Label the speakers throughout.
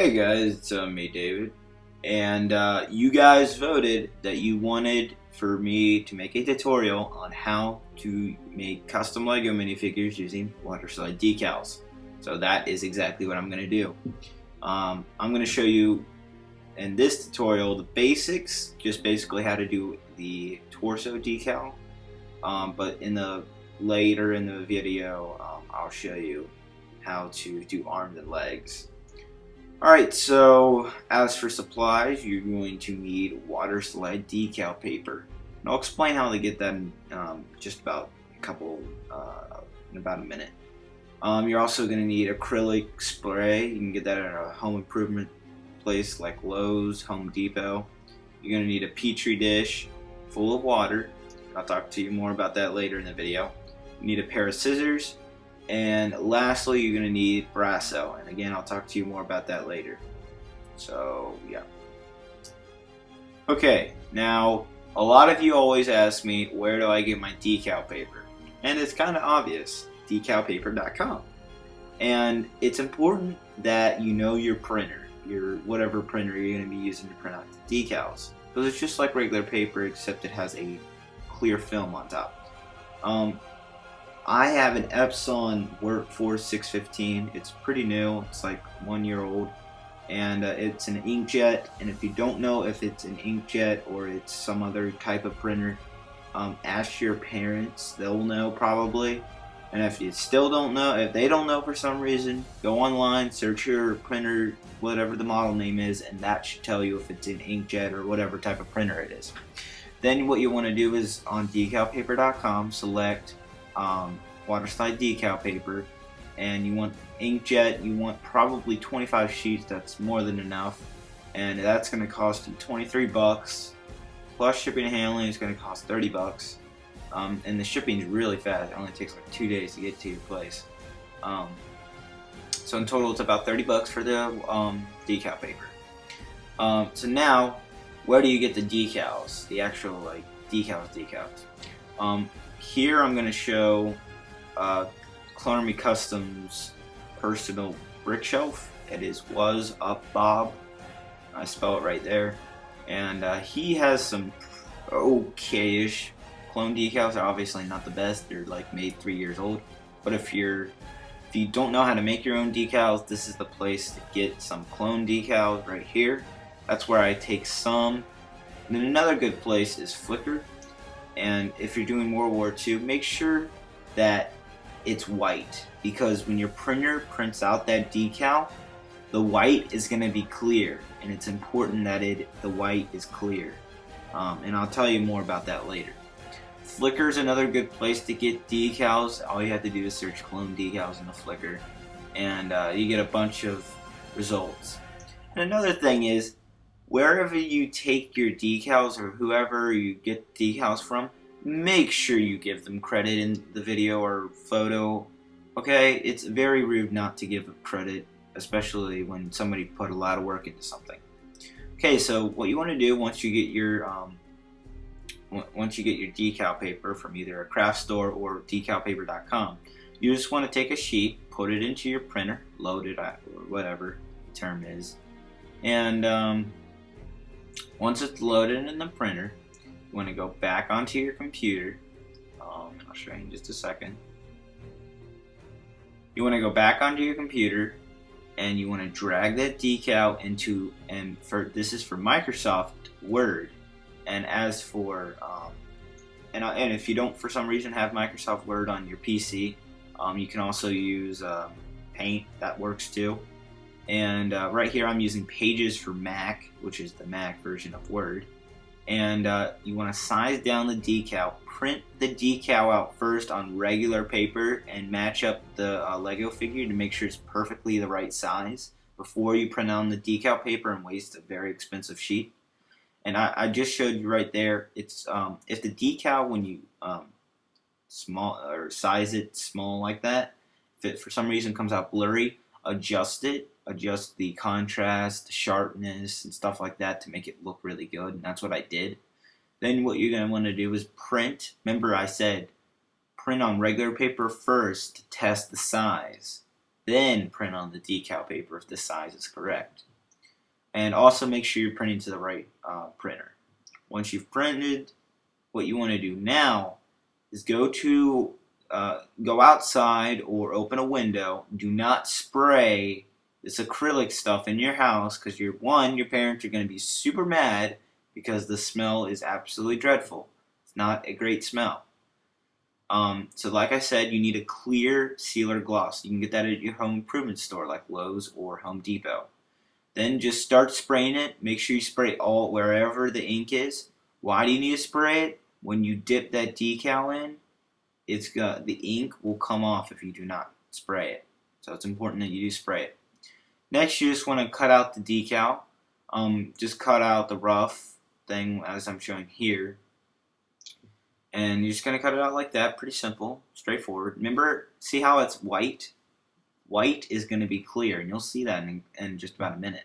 Speaker 1: Hey guys, it's me, David, and you guys voted that you wanted for me to make a tutorial on how to make custom Lego minifigures using WaterSlide decals. So that is exactly what I'm going to do. I'm going to show you in this tutorial the basics, just basically how to do the torso decal, but later in the video I'll show you how to do arms and legs. Alright, so as for supplies, you're going to need WaterSlide decal paper. And I'll explain how to get that in just about in about a minute. You're also going to need acrylic spray. You can get that at a home improvement place like Lowe's, Home Depot. You're going to need a petri dish full of water. I'll talk to you more about that later in the video. You need a pair of scissors. And lastly, you're going to need Brasso, and again, I'll talk to you more about that later. So, yeah. Okay, now, a lot of you always ask me, where do I get my decal paper? And it's kind of obvious, decalpaper.com. And it's important that you know your printer, your whatever printer you're going to be using to print out the decals. Because it's just like regular paper, except it has a clear film on top. I have an Epson Workforce 615. It's pretty new. It's like 1 year old, and it's an inkjet. And if you don't know if it's an inkjet or it's some other type of printer, ask your parents. They'll know probably. And if you still don't know, if they don't know for some reason, go online, search your printer, whatever the model name is, and that should tell you if it's an inkjet or whatever type of printer it is. Then what you want to do is on decalpaper.com select WaterSlide decal paper, and you want inkjet. You want probably 25 sheets. That's more than enough, and that's going to cost you 23 bucks plus shipping and handling. Is going to cost 30 bucks, and the shipping is really fast. It only takes like 2 days to get to your place. So in total, it's about 30 bucks for the decal paper. So now, where do you get the decals? The actual like decals. Here I'm going to show Clone Me Custom's personal brick shelf. It was up Bob. I spell it right there. And he has some okay-ish clone decals. They're obviously not the best. They're like made 3 years old. But if you don't know how to make your own decals, this is the place to get some clone decals right here. That's where I take some. And then another good place is Flickr. And if you're doing World War II, make sure that it's white, because when your printer prints out that decal, the white is going to be clear, and it's important that the white is clear. And I'll tell you more about that later. Flickr is another good place to get decals. All you have to do is search clone decals in the Flickr, and you get a bunch of results. And another thing is, wherever you take your decals or whoever you get decals from, make sure you give them credit in the video or photo. Okay, it's very rude not to give credit, especially when somebody put a lot of work into something. Okay, so what you want to do once you get your decal paper from either a craft store or decalpaper.com, you just want to take a sheet, put it into your printer, load it or whatever the term is, and once it's loaded in the printer, you want to go back onto your computer. I'll show you in just a second. You want to go back onto your computer, and you want to drag that decal into, and this is for Microsoft Word. And as for and if you don't for some reason have Microsoft Word on your PC, you can also use Paint. That works too. And right here I'm using Pages for Mac, which is the Mac version of Word. And you want to size down the decal. Print the decal out first on regular paper and match up the Lego figure to make sure it's perfectly the right size before you print on the decal paper and waste a very expensive sheet. And I just showed you right there. It's if the decal, when you small or size it small like that, if it for some reason comes out blurry, adjust it. Adjust the contrast, the sharpness, and stuff like that to make it look really good, and that's what I did. Then what you're going to want to do is print. Remember I said print on regular paper first to test the size. Then print on the decal paper if the size is correct. And also make sure you're printing to the right printer. Once you've printed, what you want to do now is go outside or open a window. Do not spray this acrylic stuff in your house because your parents are going to be super mad because the smell is absolutely dreadful. It's not a great smell. So like I said, you need a clear sealer gloss. You can get that at your home improvement store like Lowe's or Home Depot. Then just start spraying it. Make sure you spray all wherever the ink is. Why do you need to spray it? When you dip that decal in, the ink will come off if you do not spray it. So it's important that you do spray it. Next, you just want to cut out the decal. Just cut out the rough thing as I'm showing here. And you're just going to cut it out like that. Pretty simple, straightforward. Remember, see how it's white? White is going to be clear, and you'll see that in just about a minute.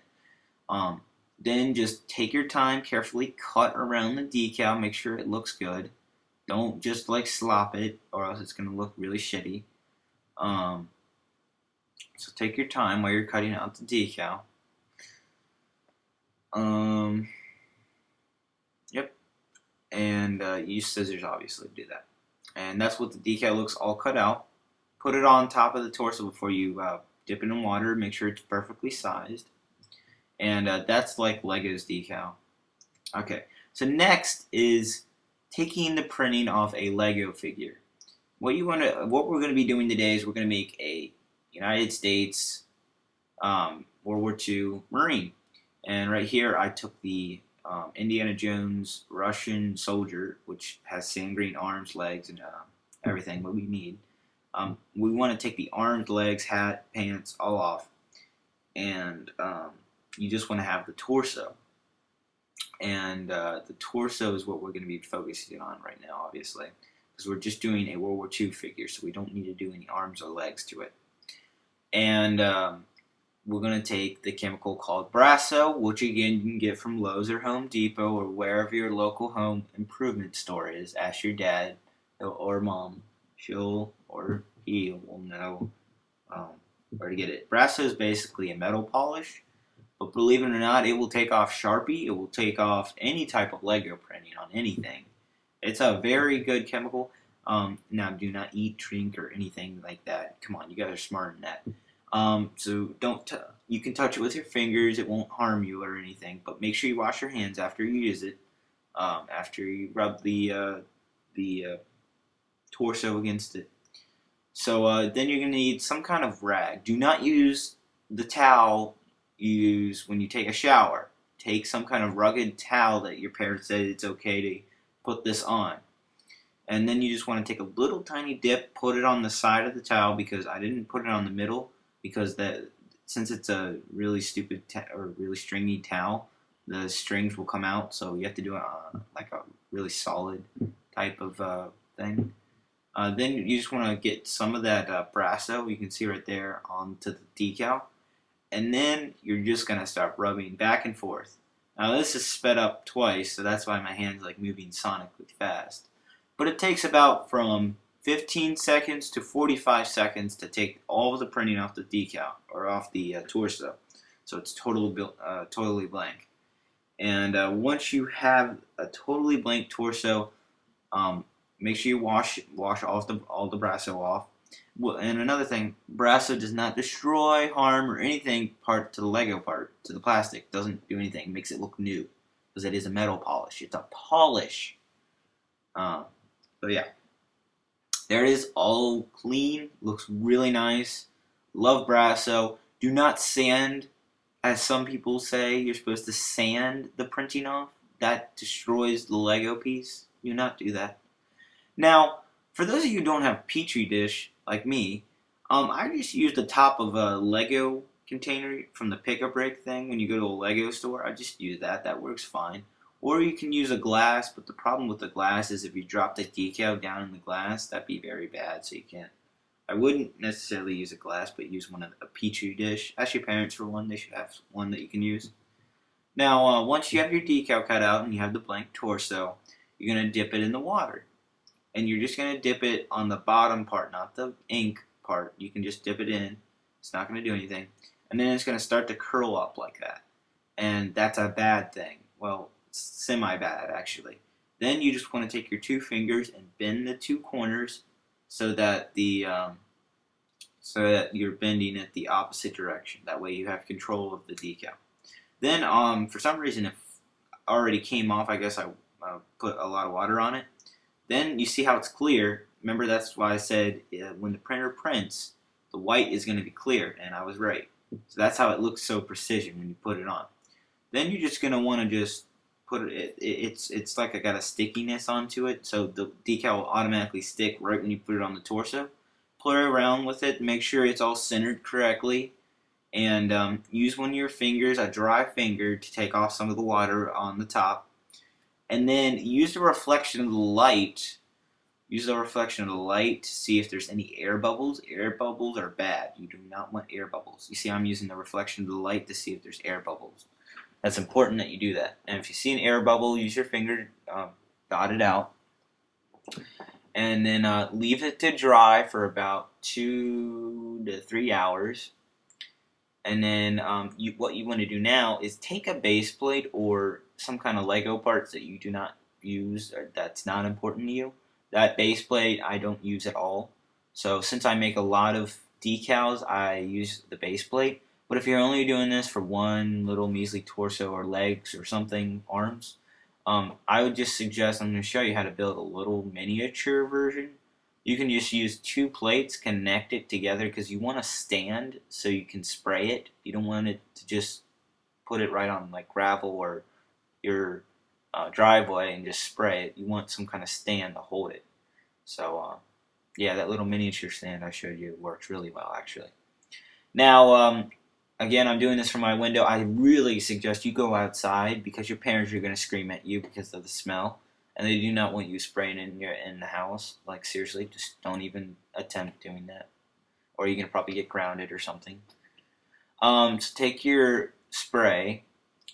Speaker 1: Then just take your time, carefully cut around the decal, make sure it looks good. Don't just like slop it, or else it's going to look really shitty. So take your time while you're cutting out the decal. Yep. And use scissors, obviously, to do that. And that's what the decal looks all cut out. Put it on top of the torso before you dip it in water. Make sure it's perfectly sized. And that's like Lego's decal. Okay, so next is taking the printing off a Lego figure. What we're going to be doing today is we're going to make a United States World War II Marine. And right here I took the Indiana Jones Russian soldier, which has sand green arms, legs, and everything what we need. We want to take the arms, legs, hat, pants all off, and you just want to have the torso. And the torso is what we're going to be focusing on right now, obviously, because we're just doing a World War II figure, so we don't need to do any arms or legs to it. And we're going to take the chemical called Brasso, which again you can get from Lowe's or Home Depot or wherever your local home improvement store is. Ask your dad or mom. She'll or he will know where to get it. Brasso is basically a metal polish, but believe it or not, it will take off Sharpie. It will take off any type of Lego printing on anything. It's a very good chemical. Now, do not eat, drink, or anything like that. Come on, you guys are smarter than that. So you can touch it with your fingers. It won't harm you or anything. But make sure you wash your hands after you use it. After you rub the torso against it. So then you're going to need some kind of rag. Do not use the towel you use when you take a shower. Take some kind of rugged towel that your parents said it's okay to put this on. And then you just want to take a little tiny dip, put it on the side of the towel, because I didn't put it on the middle, because since it's a really stupid or really stringy towel, the strings will come out, so you have to do it on like a really solid type of thing. Then you just want to get some of that Brasso, you can see right there, onto the decal. And then you're just going to start rubbing back and forth. Now this is sped up twice, so that's why my hand's like moving sonically fast. But it takes about from 15 seconds to 45 seconds to take all of the printing off the decal, or off the torso. So it's totally blank. And once you have a totally blank torso, make sure you wash all the Brasso off. And another thing, Brasso does not destroy, harm, or anything part to the Lego part, to the plastic. Doesn't do anything. It makes it look new, because it is a metal polish. It's a polish. So yeah, there it is, all clean. Looks really nice. Love Brasso. Do not sand, as some people say. You're supposed to sand the printing off. That destroys the Lego piece. Do not do that. Now, for those of you who don't have Petri dish like me, I just use the top of a Lego container from the pick-a-brick thing when you go to a Lego store. I just use that. That works fine. Or you can use a glass, but the problem with the glass is if you drop the decal down in the glass, that'd be very bad, so you can't. I wouldn't necessarily use a glass, but use a Petri dish. Ask your parents for one. They should have one that you can use. Now, once you have your decal cut out and you have the blank torso, you're going to dip it in the water. And you're just going to dip it on the bottom part, not the ink part. You can just dip it in. It's not going to do anything. And then it's going to start to curl up like that. and that's a bad thing. Well, semi-bad actually. Then you just want to take your two fingers and bend the two corners so that you're bending it the opposite direction. That way you have control of the decal. Then for some reason it already came off. I guess I put a lot of water on it. Then you see how it's clear. Remember, that's why I said when the printer prints, the white is going to be clear, and I was right. So that's how it looks so precision when you put it on. Then you're just going to want to just put it, it's like I got a stickiness onto it, so the decal will automatically stick right when you put it on the torso. Play around with it, make sure it's all centered correctly, and use one of your fingers, a dry finger, to take off some of the water on the top. And then use the reflection of the light. Use the reflection of the light to see if there's any air bubbles. Air bubbles are bad. You do not want air bubbles. You see, I'm using the reflection of the light to see if there's air bubbles. That's important that you do that. And if you see an air bubble, use your finger to dot it out. And then leave it to dry for about 2 to 3 hours. And then what you want to do now is take a base plate or some kind of Lego parts that you do not use, or that's not important to you. That base plate I don't use at all. So since I make a lot of decals, I use the base plate. But if you're only doing this for one little measly torso or legs or something, arms, I would just suggest, I'm going to show you how to build a little miniature version. You can just use 2 plates, connect it together, because you want a stand so you can spray it. You don't want it to just put it right on like gravel or your driveway and just spray it. You want some kind of stand to hold it. So yeah, that little miniature stand I showed you works really well actually. Now again, I'm doing this from my window. I really suggest you go outside because your parents are going to scream at you because of the smell. And they do not want you spraying in the house. Like, seriously, just don't even attempt doing that. Or you're going to probably get grounded or something. So take your spray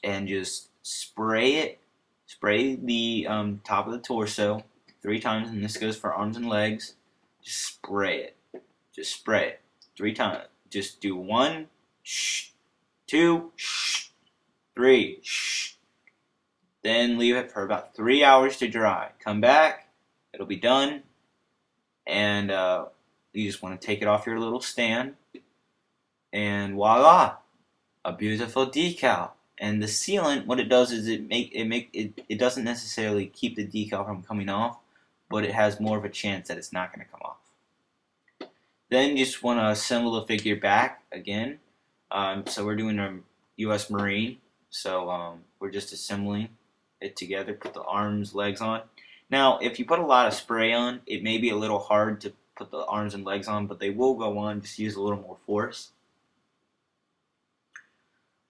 Speaker 1: and just spray it. Spray the top of the torso 3 times, and this goes for arms and legs. Just spray it. Just spray it 3 times. Just do 1, shh, 2, shh, 3, shh. Then leave it for about 3 hours to dry. Come back, it'll be done, and you just want to take it off your little stand, and voila, a beautiful decal. And the sealant, what it does is it doesn't necessarily keep the decal from coming off, but it has more of a chance that it's not going to come off. Then you just want to assemble the figure back again. So we're doing a U.S. Marine, so we're just assembling it together, put the arms, legs on. Now, if you put a lot of spray on, it may be a little hard to put the arms and legs on, but they will go on. Just use a little more force.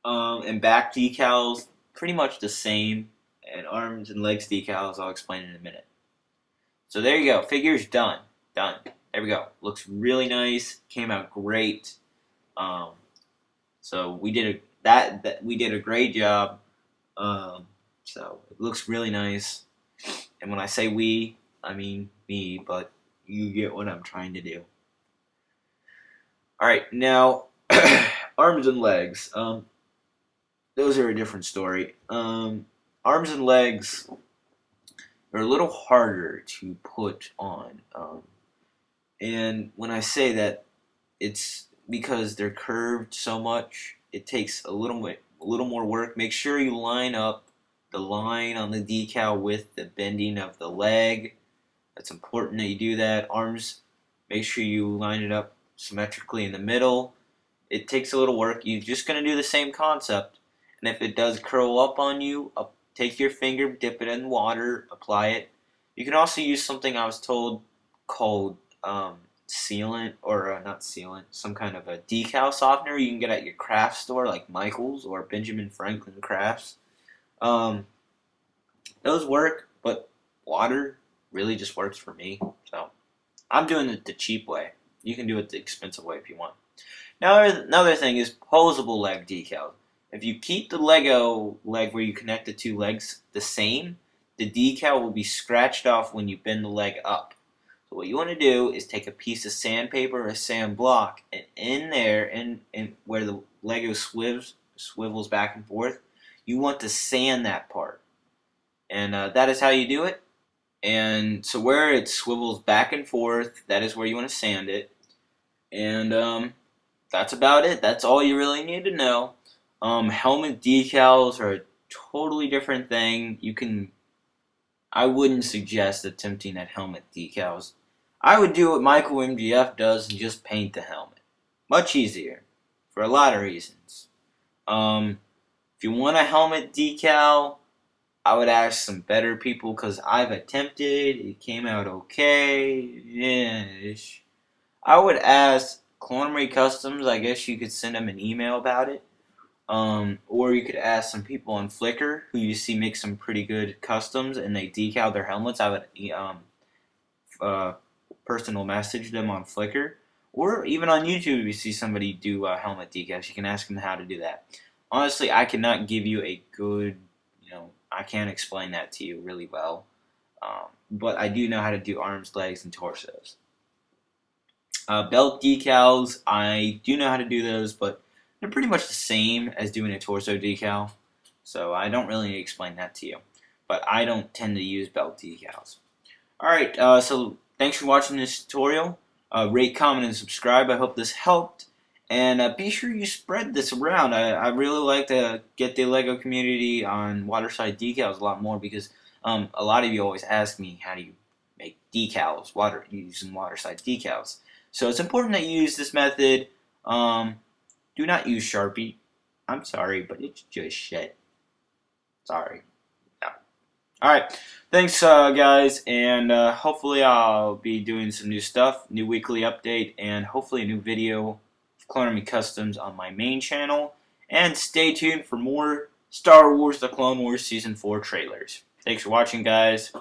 Speaker 1: And back decals, pretty much the same. And arms and legs decals, I'll explain in a minute. So there you go. Figure's done. Done. There we go. Looks really nice. Came out great. So we did a great job. So it looks really nice. And when I say we, I mean me, but you get what I'm trying to do. Alright, now arms and legs. Those are a different story. Arms and legs are a little harder to put on. And when I say that, it's because they're curved so much. It takes a little more work. Make sure you line up the line on the decal with the bending of the leg. That's important that you do that. Arms, make sure you line it up symmetrically in the middle. It takes a little work. You're just going to do the same concept. And if it does curl up on you, take your finger, dip it in water, apply it. You can also use something I was told called sealant, or not sealant, some kind of a decal softener you can get at your craft store like Michael's or Benjamin Franklin Crafts. Those work, but water really just works for me. So I'm doing it the cheap way. You can do it the expensive way if you want. Now another thing is posable leg decals. If you keep the Lego leg where you connect the 2 legs the same, the decal will be scratched off when you bend the leg up. So what you want to do is take a piece of sandpaper or a sand block, and in there, in where the Lego swivels back and forth, you want to sand that part. And that is how you do it. And so where it swivels back and forth, that is where you want to sand it. And that's about it. That's all you really need to know. Helmet decals are a totally different thing. I wouldn't suggest attempting at helmet decals. I would do what Michael MGF does and just paint the helmet. Much easier, for a lot of reasons. If you want a helmet decal, I would ask some better people because I've attempted. It came out okay-ish. I would ask Clonery Customs. I guess you could send them an email about it. Or you could ask some people on Flickr who you see make some pretty good customs and they decal their helmets. I would personal message them on Flickr. Or even on YouTube, if you see somebody do helmet decals, you can ask them how to do that. Honestly, I cannot give you a good, I can't explain that to you really well. But I do know how to do arms, legs, and torsos. Belt decals, I do know how to do those, but they're pretty much the same as doing a torso decal. So I don't really need to explain that to you. But I don't tend to use belt decals. Alright, so thanks for watching this tutorial. Rate, comment, and subscribe. I hope this helped. And be sure you spread this around. I really like to get the LEGO community on WaterSlide Decals a lot more because a lot of you always ask me how do you make decals using WaterSlide Decals. So it's important that you use this method. Do not use Sharpie. I'm sorry, but it's just shit. Sorry. No. Alright, thanks guys, and hopefully I'll be doing some new stuff, new weekly update, and hopefully a new video of Clone Me Customs on my main channel. And stay tuned for more Star Wars The Clone Wars Season 4 trailers. Thanks for watching, guys.